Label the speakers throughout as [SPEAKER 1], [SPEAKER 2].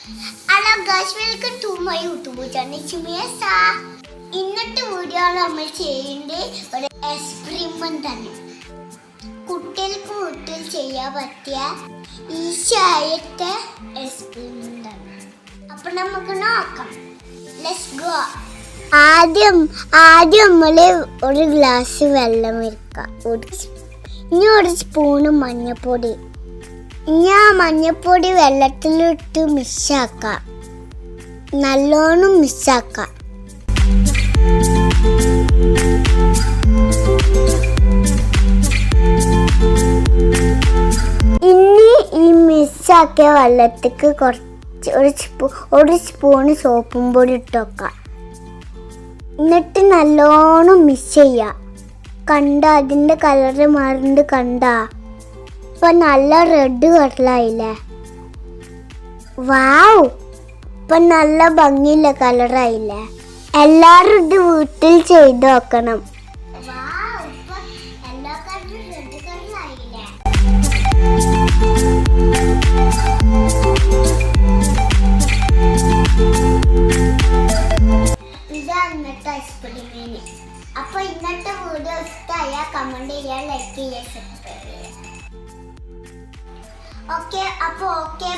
[SPEAKER 1] Hello guys, welcome to my YouTube channel ചിമിയസ. ഇന്നത്തെ video നമ്മൾ ചെയ്യേണ്ട ഒരു എക്സ്പെരിമെന്റ് ആണ്. കുട്ടികൾക്ക് വീട്ടിൽ ചെയ്യാൻ പറ്റിയ ഈസിയായിട്ട് എക്സ്പെരിമെന്റ് ആണ്. അപ്പൊ നമുക്ക് നോക്കാം. Let's go. ആദ്യം നമ്മൾ ഒരു ഗ്ലാസ് വെള്ളം എടുക്കുക. ഇനി ഒരു സ്പൂണ് മഞ്ഞൾപ്പൊടി. ഇനി ആ മഞ്ഞൾപ്പൊടി വെള്ളത്തിലിട്ട് മിക്സാക്കാം. നല്ലോണം മിക്സാക്കാം. ഇനി ഈ മിക്സാക്കിയ വെള്ളത്തേക്ക് ഒരു സ്പൂണ് സോപ്പും പൊടി ഇട്ട് വെക്കാം. എന്നിട്ട് നല്ലോണം മിക്സ് ചെയ്യാം. കണ്ട അതിൻ്റെ കളറ് മാറുന്നുണ്ട്. കണ്ട ഇപ്പൊ നല്ല റെഡ് കളറായില്ലേ? വാവ്, ഇപ്പൊ നല്ല ഭംഗിയുള്ള കളറായില്ലേ? എല്ലാരും ഇത് വീട്ടിൽ ചെയ്ത് നോക്കണം. ഇതാണ് ഇന്നത്തെ എക്സ്പെരിമെന്റ്. അപ്പൊ ഇന്നത്തെ വീഡിയോ ഇഷ്ടമായ കമന്റ് ചെയ്യുക, ലൈക്ക് ചെയ്യുക, സബ്സ്ക്രൈബ് ചെയ്യുക. Okay,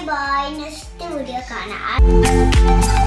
[SPEAKER 1] by. നെക്സ്റ്റ് വീഡിയോ കാണാം.